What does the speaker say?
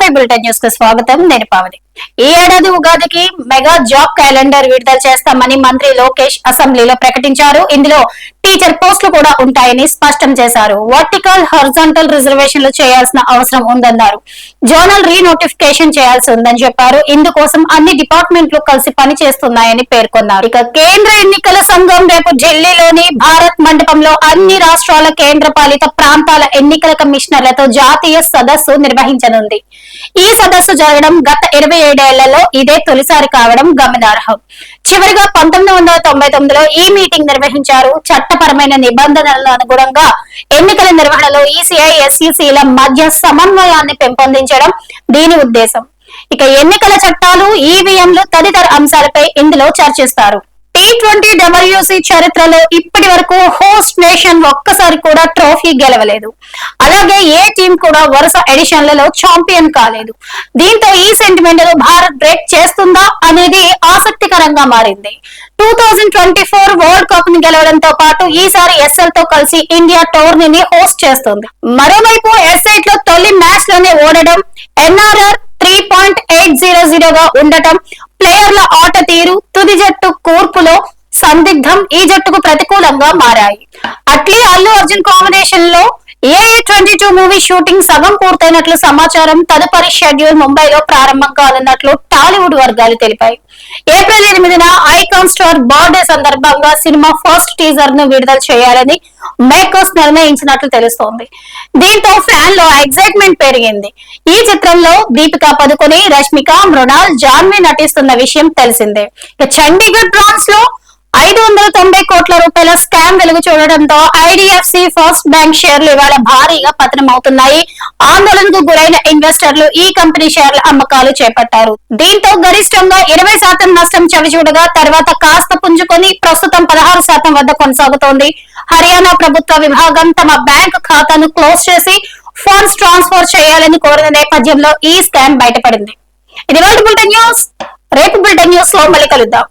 TV bulletin news కు స్వాగతం. నేను పావని. ఈ ఏడాది ఉగాదికి మెగా జాబ్ క్యాలెండర్ విడుదల చేస్తామని మంత్రి లోకేష్ అసెంబ్లీలో ప్రకటించారు. ఇందులో టీచర్ పోస్టులు కూడా ఉంటాయని స్పష్టం చేశారు. వర్టికల్, హారిజాంటల్ రిజర్వేషన్లు చేయాల్సిన అవసరం ఉందన్నారు. జోనల్ రీనోటిఫికేషన్ చేయాల్సి ఉందని చెప్పారు. ఇందుకోసం అన్ని డిపార్ట్మెంట్లు కలిసి పని చేస్తున్నాయని పేర్కొన్నారు. ఇక కేంద్ర ఎన్నికల సంఘం రేపు ఢిల్లీలోని భారత్ మండపంలో అన్ని రాష్ట్రాల కేంద్ర పాలిత ప్రాంతాల ఎన్నికల కమిషనర్లతో జాతీయ సదస్సు నిర్వహించనుంది. ఈ సదస్సు జరగడం గత 27 ఏళ్లలో ఇదే తొలిసారి కావడం గమనార్హం. చివరిగా 1999లో ఈ మీటింగ్ నిర్వహించారు. చట్టపరమైన నిబంధనలకు అనుగుణంగా ఎన్నికల నిర్వహణలో ఈసీఐ, ఎస్ఈసీల మధ్య సమన్వయాన్ని పెంపొందించడం దీని ఉద్దేశం. ఇక ఎన్నికల చట్టాలు, ఈవీఎంలు తదితర అంశాలపై ఇందులో చర్చిస్తారు. T20 WC చరిత్రలో ఇప్పటి వరకు హోస్ట్ నేషన్ ఒక్కసారి కూడా ట్రోఫీ గెలవలేదు. అలాగే ఏ టీం కూడా వరుస ఎడిషన్లలో ఛాంపియన్ కాలేదు. దీంతో ఈ సెంటిమెంట్ భారత్ బ్రేక్ చేస్తుందా అనేది ఆసక్తికరంగా మారింది. 2024 వరల్డ్ కప్ ని గెలవడంతో పాటు ఈసారి ఎస్ఎల్ తో కలిసి ఇండియా టోర్నీని హోస్ట్ చేస్తుంది. మరోవైపు ఎస్ఐట్ లో తొలి మ్యాచ్ లోనే ఓడడం, ఎన్ఆర్ఆర్ 3.800 గా ఉండటం, ప్లేయర్ల ఆట తీరు, తుది జట్టు కూర్పులో సందిగ్ధం ఈ జట్టుకు ప్రతికూలంగా మారాయి. అట్లీ అల్లు అర్జున్ కాంబినేషన్ లో AA22 మూవీ షూటింగ్ సగం పూర్తయినట్లు సమాచారం. తదుపరి షెడ్యూల్ ముంబైలో ప్రారంభం కానున్నట్లు టాలీవుడ్ వర్గాలు తెలిపాయి. ఏప్రిల్ 8న ఐకాన్ స్టార్ బర్త్డే సందర్భంగా సినిమా ఫస్ట్ టీజర్ ను విడుదల చేయాలని మేకర్స్ నిర్ణయించినట్లు తెలుస్తోంది. దీంతో ఫ్యాన్ లో ఎక్సైట్మెంట్ పెరిగింది. ఈ చిత్రంలో దీపికా పదుకొనే, రష్మిక, మృణాల్, జాన్వీ నటిస్తున్న విషయం తెలిసిందే. చండీగఢ్ బ్రాంచ్ లో 590 కోట్ల రూపాయల స్కామ్ వెలుగు చూడడంతో ఐడిఎఫ్సి ఫస్ట్ బ్యాంక్ షేర్లు ఇవాళ భారీగా పతనం అవుతున్నాయి. ఆందోళనకు గురైన ఇన్వెస్టర్లు ఈ కంపెనీ షేర్ల అమ్మకాలు చేపట్టారు. దీంతో గరిష్టంగా 20% నష్టం చవిచూడగా తర్వాత కాస్త పుంజుకొని ప్రస్తుతం 16% వద్ద కొనసాగుతోంది. హర్యానా ప్రభుత్వ విభాగం తమ బ్యాంక్ ఖాతాను క్లోజ్ చేసి ఫండ్స్ ట్రాన్స్ఫర్ చేయాలని కోరిన నేపథ్యంలో ఈ స్కామ్ బయటపడింది. ఇది బులెటిన్ న్యూస్. రేపు బులెటిన్ న్యూస్ లో మళ్ళీ కలుద్దాం.